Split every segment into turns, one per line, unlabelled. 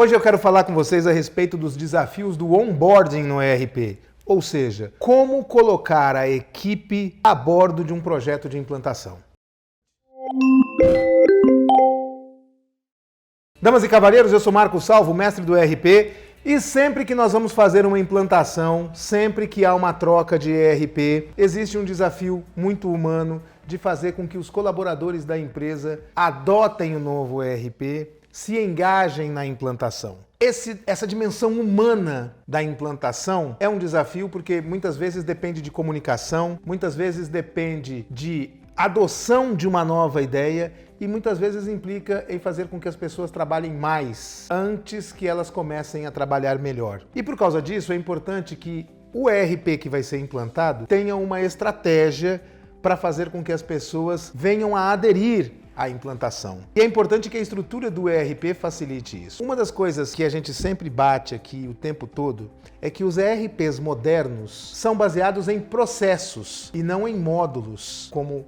Hoje eu quero falar com vocês a respeito dos desafios do onboarding no ERP, ou seja, como colocar a equipe a bordo de um projeto de implantação. Damas e cavalheiros, eu sou Marco Salvo, mestre do ERP, e sempre que nós vamos fazer uma implantação, sempre que há uma troca de ERP, existe um desafio muito humano de fazer com que os colaboradores da empresa adotem o novo ERP, se engajem na implantação. Essa dimensão humana da implantação é um desafio porque muitas vezes depende de comunicação, muitas vezes depende de adoção de uma nova ideia e muitas vezes implica em fazer com que as pessoas trabalhem mais antes que elas comecem a trabalhar melhor. E por causa disso é importante que o ERP que vai ser implantado tenha uma estratégia para fazer com que as pessoas venham a aderir à implantação. E é importante que a estrutura do ERP facilite isso. Uma das coisas que a gente sempre bate aqui o tempo todo é que os ERPs modernos são baseados em processos e não em módulos, como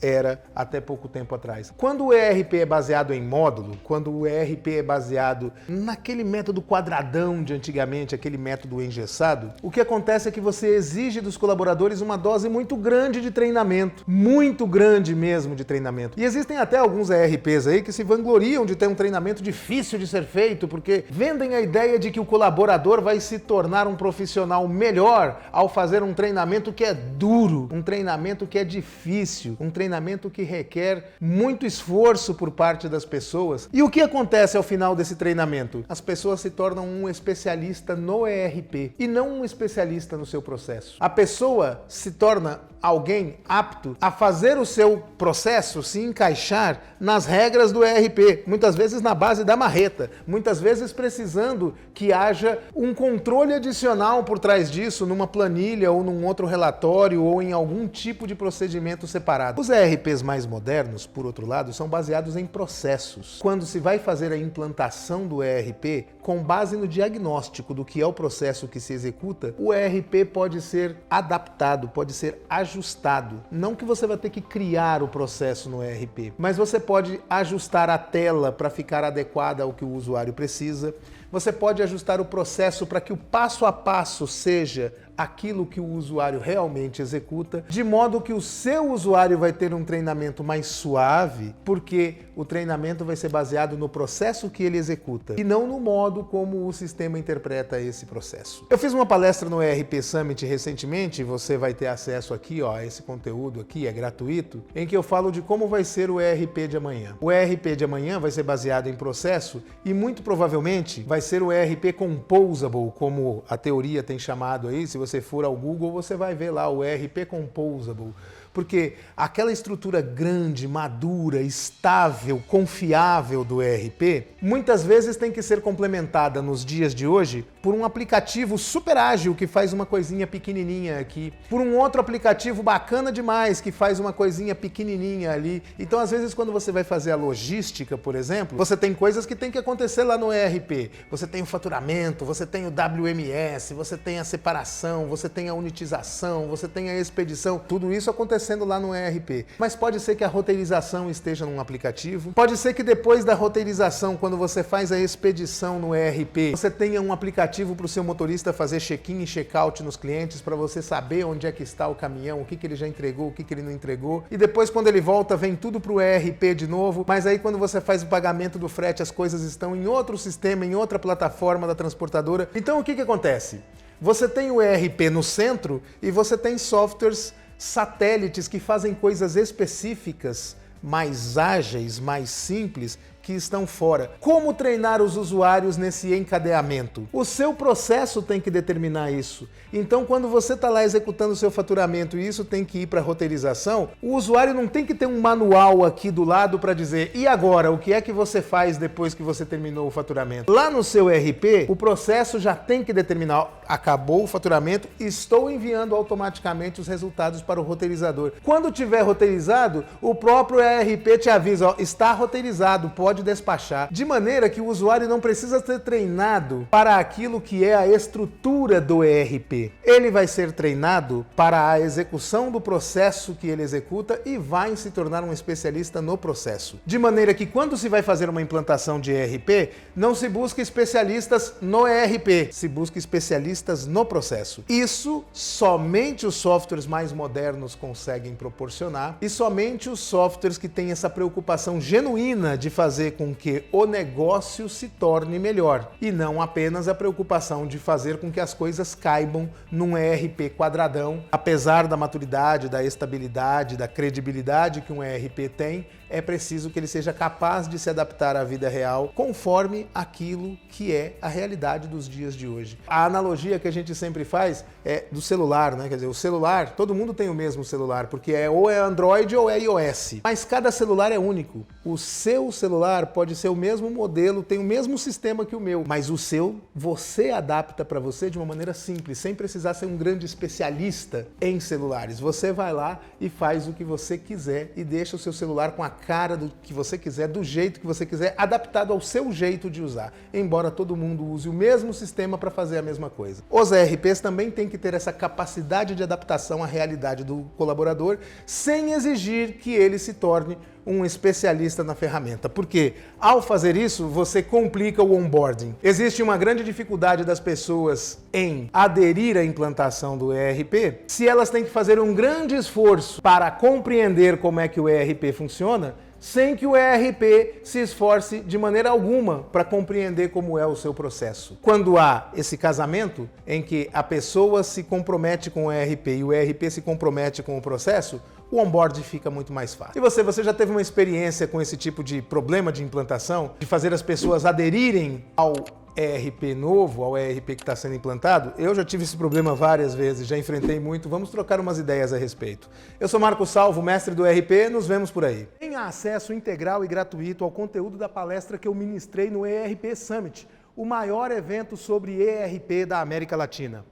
era até pouco tempo atrás. Quando o ERP é baseado em módulo, quando o ERP é baseado naquele método quadradão de antigamente, aquele método engessado, o que acontece é que você exige dos colaboradores uma dose muito grande de treinamento, muito grande mesmo de treinamento. E existem até alguns ERPs aí que se vangloriam de ter um treinamento difícil de ser feito, porque vendem a ideia de que o colaborador vai se tornar um profissional melhor ao fazer um treinamento que é duro, um treinamento que é difícil, um treinamento que requer muito esforço por parte das pessoas. E o que acontece ao final desse treinamento? As pessoas se tornam um especialista no ERP e não um especialista no seu processo. A pessoa se torna alguém apto a fazer o seu processo se encaixar nas regras do ERP, muitas vezes na base da marreta, muitas vezes precisando que haja um controle adicional por trás disso, numa planilha ou num outro relatório ou em algum tipo de procedimento separado. Os ERPs mais modernos, por outro lado, são baseados em processos. Quando se vai fazer a implantação do ERP, com base no diagnóstico do que é o processo que se executa, o ERP pode ser adaptado, pode ser ajustado. Não que você vai ter que criar o processo no ERP, mas você pode ajustar a tela para ficar adequada ao que o usuário precisa. Você pode ajustar o processo para que o passo a passo seja aquilo que o usuário realmente executa, de modo que o seu usuário vai ter um treinamento mais suave, porque o treinamento vai ser baseado no processo que ele executa e não no modo como o sistema interpreta esse processo. Eu fiz uma palestra no ERP Summit recentemente, você vai ter acesso aqui, a esse conteúdo aqui, é gratuito, em que eu falo de como vai ser o ERP de amanhã. O ERP de amanhã vai ser baseado em processo e muito provavelmente vai ser o ERP Composable, como a teoria tem chamado aí. Se você for ao Google, você vai ver lá o ERP Composable. Porque aquela estrutura grande, madura, estável, confiável do ERP, muitas vezes tem que ser complementada nos dias de hoje por um aplicativo super ágil que faz uma coisinha pequenininha aqui, por um outro aplicativo bacana demais que faz uma coisinha pequenininha ali. Então, às vezes, quando você vai fazer a logística, por exemplo, você tem coisas que tem que acontecer lá no ERP. Você tem o faturamento, você tem o WMS, você tem a separação, você tem a unitização, você tem a expedição, tudo isso acontecendo lá no ERP. Mas pode ser que a roteirização esteja num aplicativo, pode ser que depois da roteirização, quando você faz a expedição no ERP, você tenha um aplicativo para o seu motorista fazer check-in e check-out nos clientes, para você saber onde é que está o caminhão, o que ele já entregou, o que ele não entregou. E depois, quando ele volta, vem tudo para o ERP de novo, mas aí quando você faz o pagamento do frete, as coisas estão em outro sistema, em outra plataforma da transportadora. Então o que acontece? Você tem o ERP no centro e você tem softwares satélites que fazem coisas específicas, mais ágeis, mais simples, que estão fora. Como treinar os usuários nesse encadeamento? O seu processo tem que determinar isso. Então, quando você está lá executando o seu faturamento e isso tem que ir para a roteirização, o usuário não tem que ter um manual aqui do lado para dizer: e agora, o que é que você faz depois que você terminou o faturamento? Lá no seu ERP, o processo já tem que determinar: acabou o faturamento, estou enviando automaticamente os resultados para o roteirizador. Quando tiver roteirizado, o próprio ERP te avisa: está roteirizado, pode pode despachar, de maneira que o usuário não precisa ser treinado para aquilo que é a estrutura do ERP. Ele vai ser treinado para a execução do processo que ele executa e vai se tornar um especialista no processo. De maneira que quando se vai fazer uma implantação de ERP, não se busca especialistas no ERP, se busca especialistas no processo. Isso somente os softwares mais modernos conseguem proporcionar e somente os softwares que têm essa preocupação genuína de fazer com que o negócio se torne melhor e não apenas a preocupação de fazer com que as coisas caibam num ERP quadradão. Apesar da maturidade, da estabilidade, da credibilidade que um ERP tem, é preciso que ele seja capaz de se adaptar à vida real conforme aquilo que é a realidade dos dias de hoje. A analogia que a gente sempre faz é do celular, né? Quer dizer, o celular, todo mundo tem o mesmo celular, porque ou é Android ou é iOS. Mas cada celular é único. O seu celular pode ser o mesmo modelo, tem o mesmo sistema que o meu, mas o seu você adapta para você de uma maneira simples, sem precisar ser um grande especialista em celulares. Você vai lá e faz o que você quiser e deixa o seu celular com a cara do que você quiser, do jeito que você quiser, adaptado ao seu jeito de usar, embora todo mundo use o mesmo sistema para fazer a mesma coisa. Os ERPs também têm que ter essa capacidade de adaptação à realidade do colaborador, sem exigir que ele se torne um especialista na ferramenta, porque ao fazer isso, você complica o onboarding. Existe uma grande dificuldade das pessoas em aderir à implantação do ERP, se elas têm que fazer um grande esforço para compreender como é que o ERP funciona, sem que o ERP se esforce de maneira alguma para compreender como é o seu processo. Quando há esse casamento em que a pessoa se compromete com o ERP e o ERP se compromete com o processo, o onboard fica muito mais fácil. E você já teve uma experiência com esse tipo de problema de implantação, de fazer as pessoas aderirem ao ERP novo, ao ERP que está sendo implantado? Eu já tive esse problema várias vezes, já enfrentei muito, vamos trocar umas ideias a respeito. Eu sou Marco Salvo, mestre do ERP, nos vemos por aí. Tenha acesso integral e gratuito ao conteúdo da palestra que eu ministrei no ERP Summit, o maior evento sobre ERP da América Latina.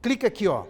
Clica aqui, ó.